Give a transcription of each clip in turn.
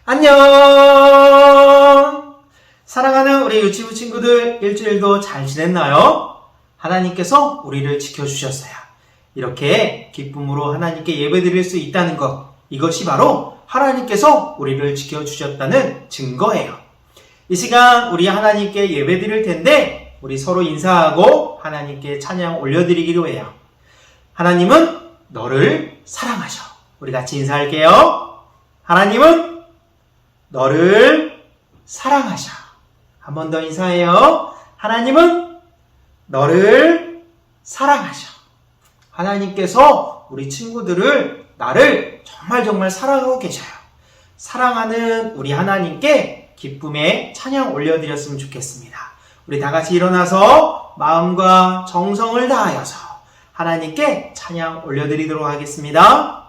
안녕! 사랑하는 우리 유치부 친구들, 일주일도 잘 지냈나요? 하나님께서 우리를 지켜주셨어요. 이렇게 기쁨으로 하나님께 예배드릴 수 있다는 것, 이것이 바로 하나님께서 우리를 지켜주셨다는 증거예요. 이 시간 우리 하나님께 예배드릴 텐데 우리 서로 인사하고 하나님께 찬양 올려드리기로 해요. 하나님은 너를 사랑하셔. 우리 같이 인사할게요. 하나님은 너를 사랑하셔. 한 번 더 인사해요. 하나님은 너를 사랑하셔. 하나님께서 우리 친구들을, 나를 정말 사랑하고 계셔요. 사랑하는 우리 하나님께 기쁨의 찬양 올려드렸으면 좋겠습니다. 우리 다 같이 일어나서 마음과 정성을 다하여서 하나님께 찬양 올려드리도록 하겠습니다.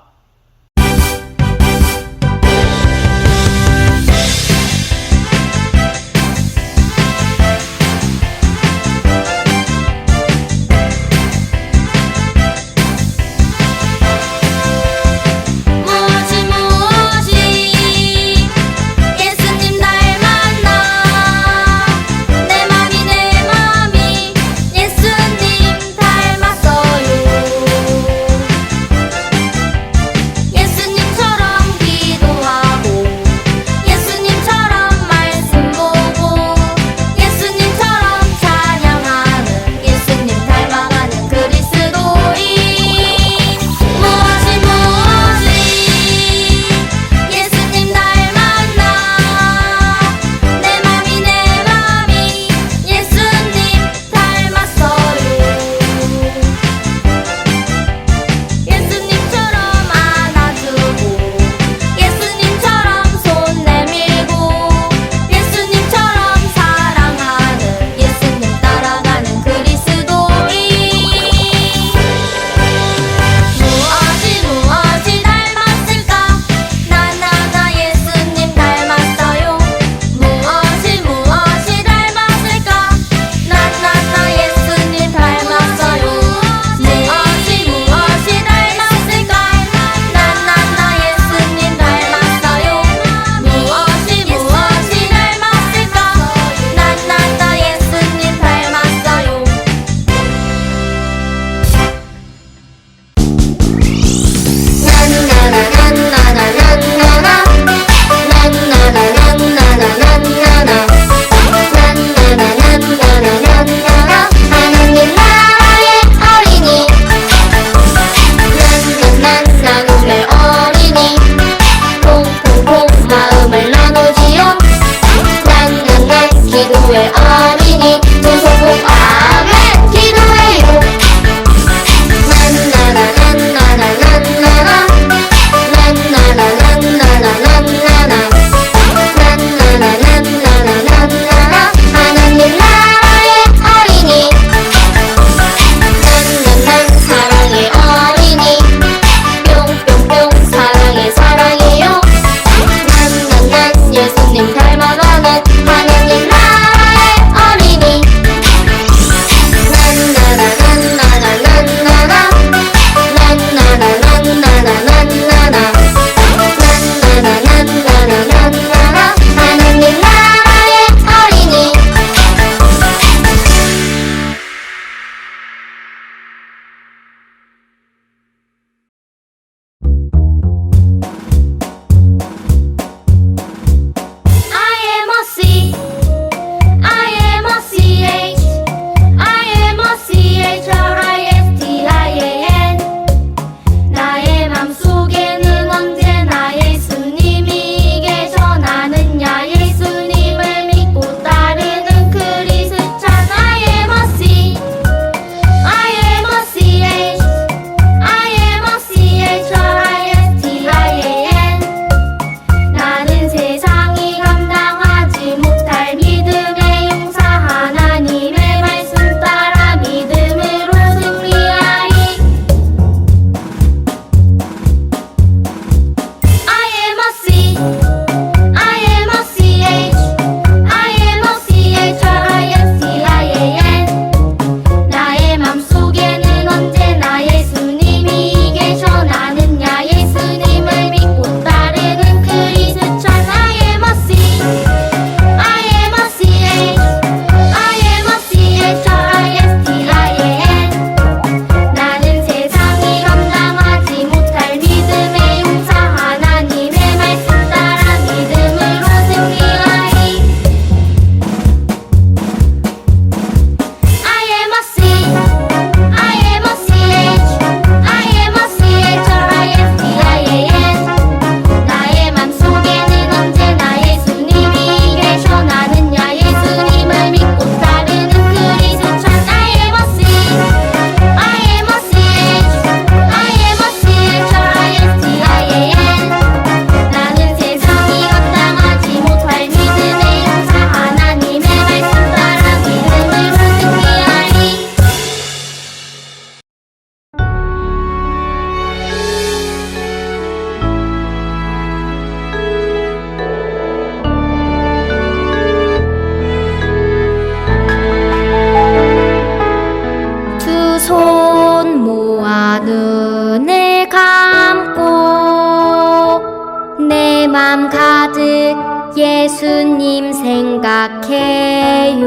맘 가득 예수님 생각해요.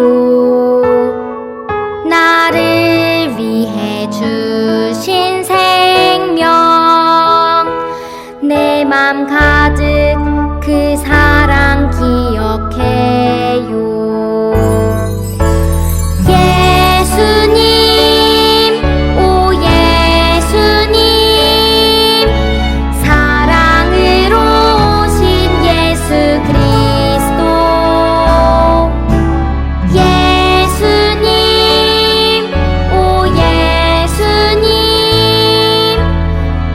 나를 위해 주신 생명, 내 맘 가득 그 사랑 기억해요. 예수님, 오 예수님, 사랑으로 오신 예수 그리스도. 예수님, 오 예수님,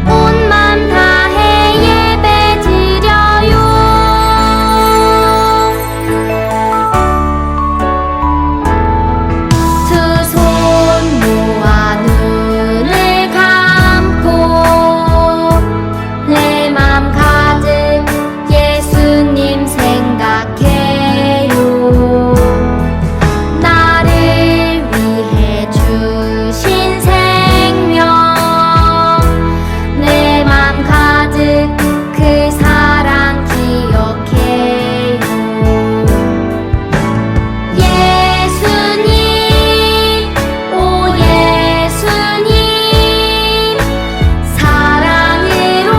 온 맘 다해 예배 드려요. 두 손 모아 눈을 감고 내 맘 가득 예수님 생각해요. 나를 위해 주신 생명, 내 맘 가득 그 사랑 기억해요. 예수님, 오 예수님, 사랑으로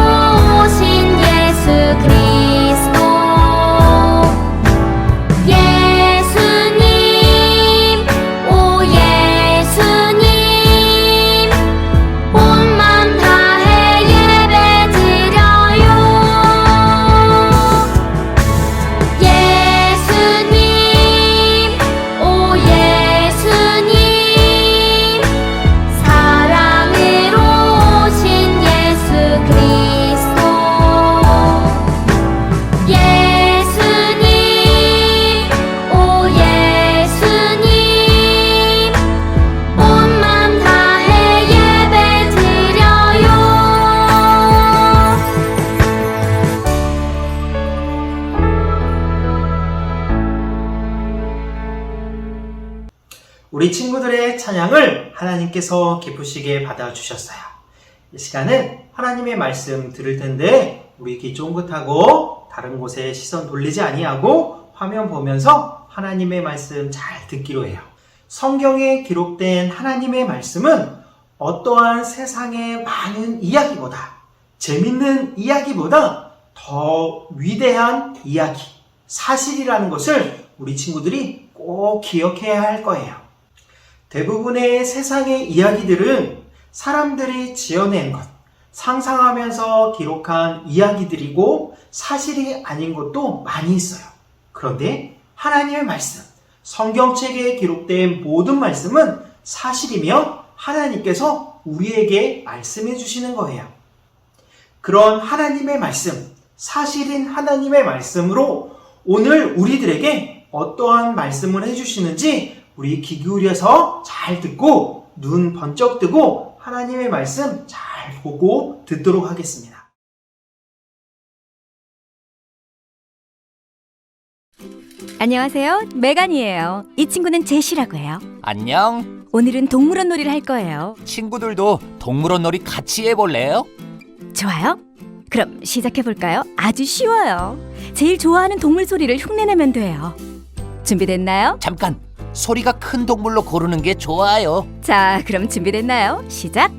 오신 예수 그리스도. 예수님, 오 예수님, 온 맘 다해 예배 드려요. 예수님, 오 예수님, 사랑으로 오신 예수 그리스도. 예수님, 오 예수님, 온 맘 다해 예배 드려요. 우리 친구들의 찬양을 하나님께서 기쁘시게 받아주셨어요. 이 시간은 하나님의 말씀 들을 텐데 우리 귀 쫑긋하고 다른 곳에 시선 돌리지 아니하고 화면 보면서 하나님의 말씀 잘 듣기로 해요. 성경에 기록된 하나님의 말씀은 어떠한 세상의 많은 이야기보다, 재밌는 이야기보다 더 위대한 이야기, 사실이라는 것을 우리 친구들이 꼭 기억해야 할 거예요. 대부분의 세상의 이야기들은 사람들이 지어낸 것, 상상하면서 기록한 이야기들이고 사실이 아닌 것도 많이 있어요. 그런데 하나님의 말씀, 성경책에 기록된 모든 말씀은 사실이며 하나님께서 우리에게 말씀해 주시는 거예요. 그런 하나님의 말씀, 사실인 하나님의 말씀으로 오늘 우리들에게 어떠한 말씀을 해주시는지 우리 귀 기울여서 잘 듣고 눈 번쩍 뜨고 하나님의 말씀 잘 보고 듣도록 하겠습니다. 안녕하세요. 메간이에요. 이 친구는 제시라고 해요. 안녕. 오늘은 동물원 놀이를 할 거예요. 친구들도 동물원 놀이 같이 해볼래요? 좋아요? 그럼 시작해볼까요? 아주 쉬워요. 제일 좋아하는 동물 소리를 흉내내면 돼요. 준비됐나요? 잠깐, 소리가 큰 동물로 고르는 게 좋아요. 자, 그럼 준비됐나요? 시작!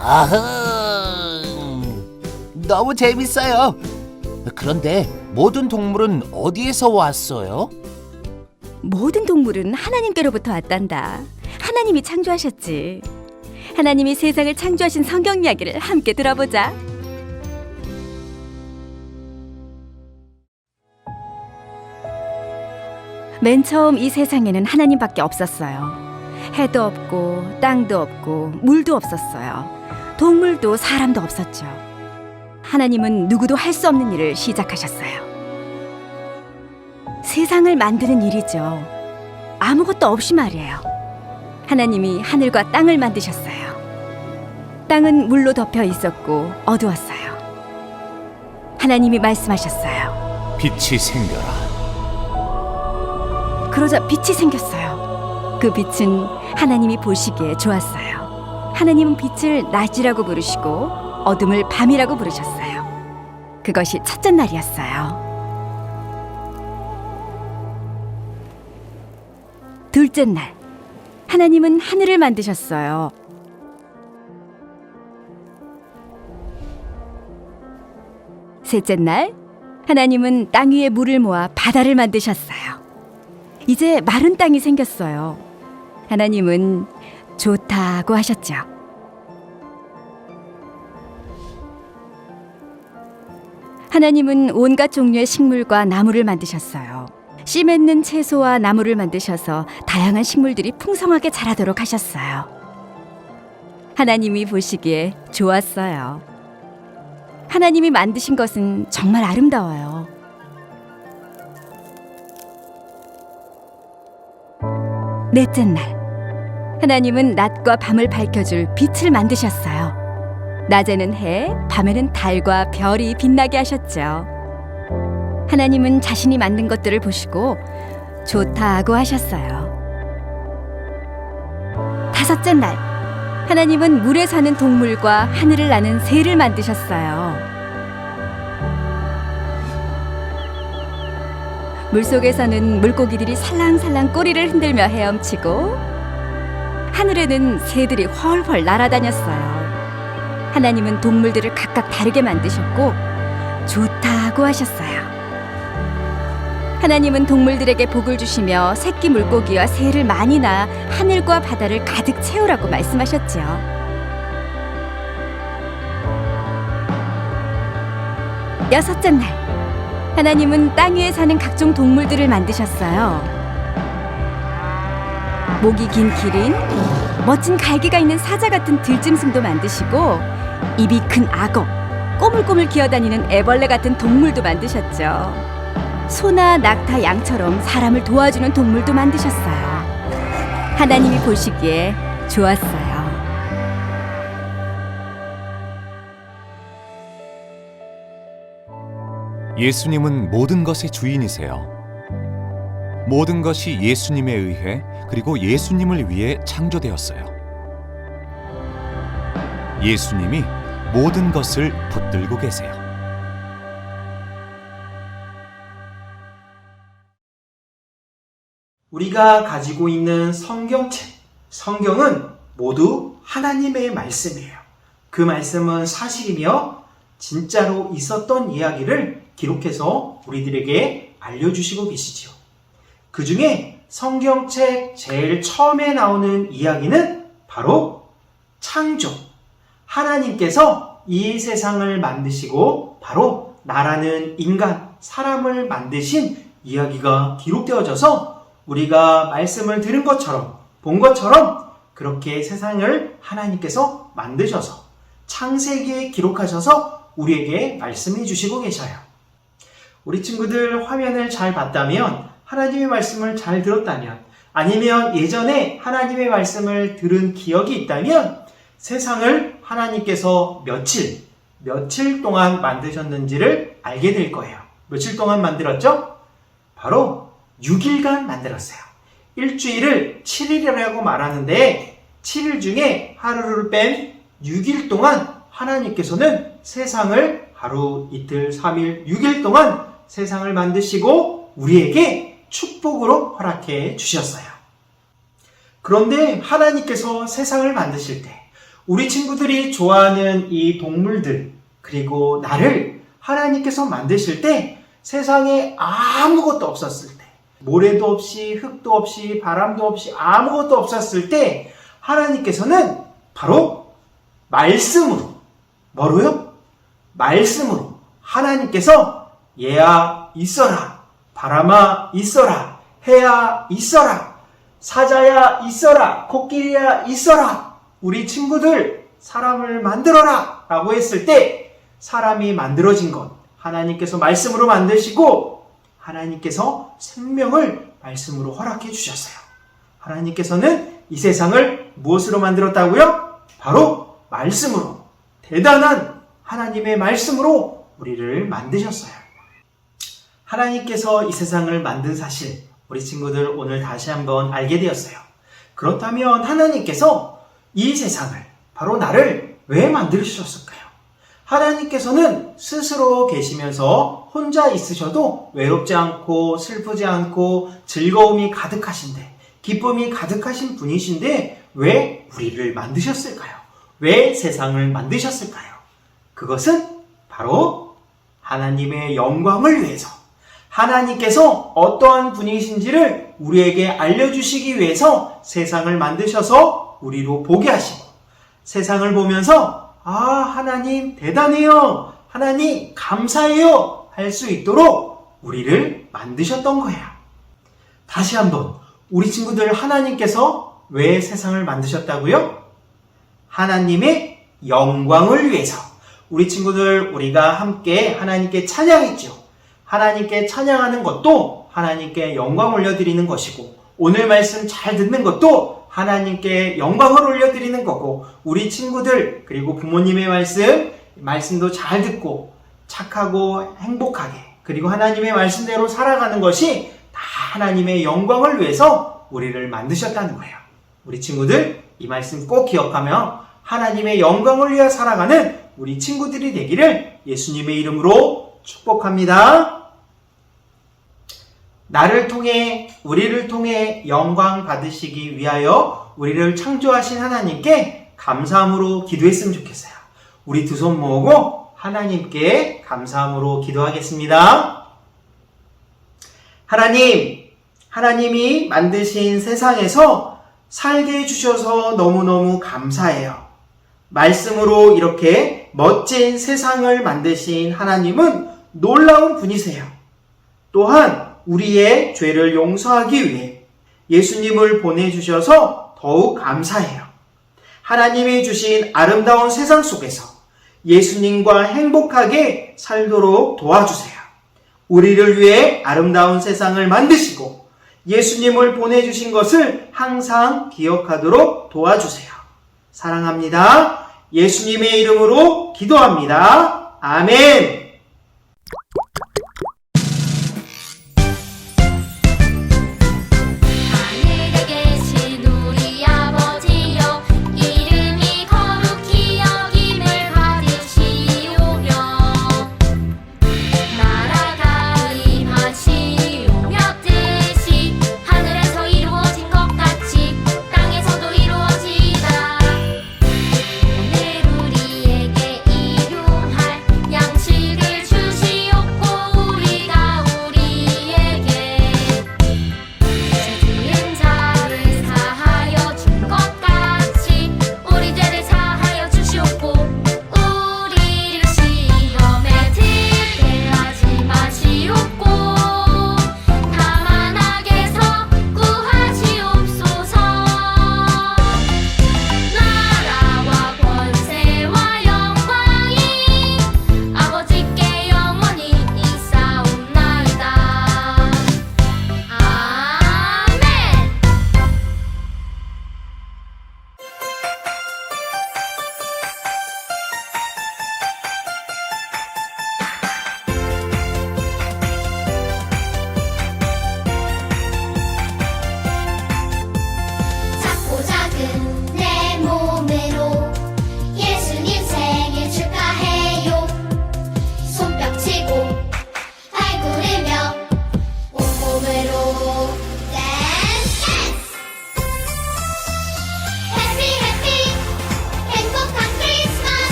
아흥, 너무 재밌어요. 그런데 모든 동물은 어디에서 왔어요? 모든 동물은 하나님께로부터 왔단다. 하나님이 창조하셨지. 하나님이 세상을 창조하신 성경 이야기를 함께 들어보자. 맨 처음 이 세상에는 하나님밖에 없었어요. 해도 없고 땅도 없고 물도 없었어요. 동물도 사람도 없었죠. 하나님은 누구도 할 수 없는 일을 시작하셨어요. 세상을 만드는 일이죠. 아무것도 없이 말이에요. 하나님이 하늘과 땅을 만드셨어요. 땅은 물로 덮여 있었고 어두웠어요. 하나님이 말씀하셨어요. 빛이 생겨라. 그러자 빛이 생겼어요. 그 빛은 하나님이 보시기에 좋았어요. 하나님은 빛을 낮이라고 부르시고 어둠을 밤이라고 부르셨어요. 그것이 첫째 날이었어요. 둘째 날, 하나님은 하늘을 만드셨어요. 셋째 날, 하나님은 땅 위에 물을 모아 바다를 만드셨어요. 이제 마른 땅이 생겼어요. 하나님은 좋다고 하셨죠. 하나님은 온갖 종류의 식물과 나무를 만드셨어요. 씨 맺는 채소와 나무를 만드셔서 다양한 식물들이 풍성하게 자라도록 하셨어요. 하나님이 보시기에 좋았어요. 하나님이 만드신 것은 정말 아름다워요. 넷째 날, 하나님은 낮과 밤을 밝혀줄 빛을 만드셨어요. 낮에는 해, 밤에는 달과 별이 빛나게 하셨죠. 하나님은 자신이 만든 것들을 보시고 좋다고 하셨어요. 다섯째 날, 하나님은 물에 사는 동물과 하늘을 나는 새를 만드셨어요. 물속에서는 물고기들이 살랑살랑 꼬리를 흔들며 헤엄치고 하늘에는 새들이 훨훨 날아다녔어요. 하나님은 동물들을 각각 다르게 만드셨고 좋다고 하셨어요. 하나님은 동물들에게 복을 주시며 새끼 물고기와 새를 많이 낳아 하늘과 바다를 가득 채우라고 말씀하셨지요. 여섯째 날, 하나님은 땅 위에 사는 각종 동물들을 만드셨어요. 목이 긴 기린, 멋진 갈기가 있는 사자 같은 들짐승도 만드시고 입이 큰 악어, 꼬물꼬물 기어다니는 애벌레 같은 동물도 만드셨죠. 소나 낙타, 양처럼 사람을 도와주는 동물도 만드셨어요. 하나님이 보시기에 좋았어요. 예수님은 모든 것의 주인이세요. 모든 것이 예수님에 의해 그리고 예수님을 위해 창조되었어요. 예수님이 모든 것을 붙들고 계세요. 우리가 가지고 있는 성경책, 성경은 모두 하나님의 말씀이에요. 그 말씀은 사실이며 진짜로 있었던 이야기를 기록해서 우리들에게 알려주시고 계시지요. 그 중에 성경책 제일 처음에 나오는 이야기는 바로 창조. 하나님께서 이 세상을 만드시고 바로 나라는 인간, 사람을 만드신 이야기가 기록되어져서 우리가 말씀을 들은 것처럼, 본 것처럼 그렇게 세상을 하나님께서 만드셔서 창세기에 기록하셔서 우리에게 말씀해 주시고 계셔요. 우리 친구들 화면을 잘 봤다면, 하나님의 말씀을 잘 들었다면, 아니면 예전에 하나님의 말씀을 들은 기억이 있다면 세상을 하나님께서 며칠 동안 만드셨는지를 알게 될 거예요. 며칠 동안 만들었죠? 바로 6일간 만들었어요. 일주일을 7일이라고 말하는데 7일 중에 하루를 뺀 6일 동안 하나님께서는 세상을 하루, 이틀, 3일, 6일 동안 세상을 만드시고 우리에게 축복으로 허락해 주셨어요. 그런데 하나님께서 세상을 만드실 때 우리 친구들이 좋아하는 이 동물들 그리고 나를 하나님께서 만드실 때 세상에 아무것도 없었을 때, 모래도 없이 흙도 없이 바람도 없이 아무것도 없었을 때 하나님께서는 바로 말씀으로, 뭐로요? 말씀으로 하나님께서 얘야 있어라, 바람아 있어라, 해야 있어라, 사자야 있어라, 코끼리야 있어라, 우리 친구들 사람을 만들어라 라고 했을 때 사람이 만들어진 것 하나님께서 말씀으로 만드시고 하나님께서 생명을 말씀으로 허락해 주셨어요. 하나님께서는 이 세상을 무엇으로 만들었다고요? 바로 말씀으로, 대단한 하나님의 말씀으로 우리를 만드셨어요. 하나님께서 이 세상을 만든 사실 우리 친구들 오늘 다시 한번 알게 되었어요. 그렇다면 하나님께서 이 세상을, 바로 나를 왜 만드셨을까요? 하나님께서는 스스로 계시면서 혼자 있으셔도 외롭지 않고 슬프지 않고 즐거움이 가득하신데, 기쁨이 가득하신 분이신데 왜 우리를 만드셨을까요? 왜 세상을 만드셨을까요? 그것은 바로 하나님의 영광을 위해서, 하나님께서 어떠한 분이신지를 우리에게 알려주시기 위해서 세상을 만드셔서 우리로 보게 하시고, 세상을 보면서 하나님 대단해요, 하나님 감사해요 할 수 있도록 우리를 만드셨던 거예요. 다시 한번, 우리 친구들, 하나님께서 왜 세상을 만드셨다고요? 하나님의 영광을 위해서. 우리 친구들, 우리가 함께 하나님께 찬양했죠. 하나님께 찬양하는 것도 하나님께 영광 올려드리는 것이고, 오늘 말씀 잘 듣는 것도 하나님께 영광을 올려드리는 거고, 우리 친구들 그리고 부모님의 말씀도 잘 듣고 착하고 행복하게, 그리고 하나님의 말씀대로 살아가는 것이 다 하나님의 영광을 위해서 우리를 만드셨다는 거예요. 우리 친구들, 이 말씀 꼭 기억하며 하나님의 영광을 위해 살아가는 우리 친구들이 되기를 예수님의 이름으로 축복합니다. 나를 통해, 우리를 통해 영광 받으시기 위하여 우리를 창조하신 하나님께 감사함으로 기도했으면 좋겠어요. 우리 두 손 모으고 하나님께 감사함으로 기도하겠습니다. 하나님이 만드신 세상에서 살게 해주셔서 너무너무 감사해요. 말씀으로 이렇게 멋진 세상을 만드신 하나님은 놀라운 분이세요. 또한 우리의 죄를 용서하기 위해 예수님을 보내주셔서 더욱 감사해요. 하나님이 주신 아름다운 세상 속에서 예수님과 행복하게 살도록 도와주세요. 우리를 위해 아름다운 세상을 만드시고 예수님을 보내주신 것을 항상 기억하도록 도와주세요. 사랑합니다. 예수님의 이름으로 기도합니다. 아멘. 하늘에 계신 우리 아버지여, 이름이 거룩히 여김을 받으시오며, 나라가 임하시오며, 뜻이 하늘에서 이루어진 것 같이 땅에서도 이루어지이다. 오늘 우리에게 일용할 양식을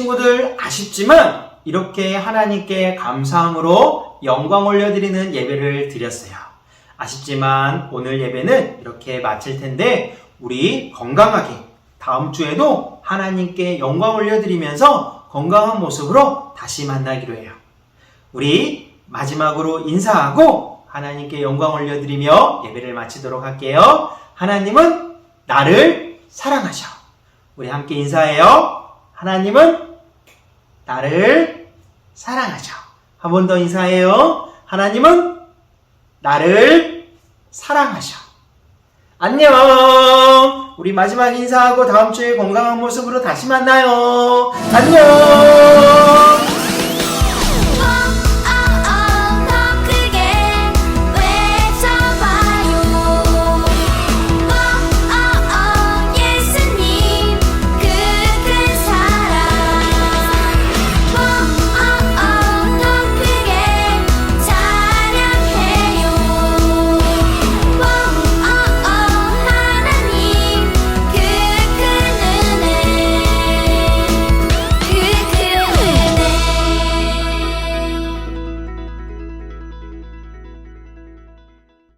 친구들 아쉽지만 이렇게 하나님께 감사함으로 영광 올려드리는 예배를 드렸어요. 아쉽지만 오늘 예배는 이렇게 마칠 텐데 우리 건강하게 다음 주에도 하나님께 영광 올려드리면서 건강한 모습으로 다시 만나기로 해요. 우리 마지막으로 인사하고 하나님께 영광 올려드리며 예배를 마치도록 할게요. 하나님은 나를 사랑하셔. 우리 함께 인사해요. 하나님은 나를 사랑하셔. 한 번 더 인사해요. 하나님은 나를 사랑하셔. 안녕. 우리 마지막 인사하고 다음 주에 건강한 모습으로 다시 만나요. 안녕.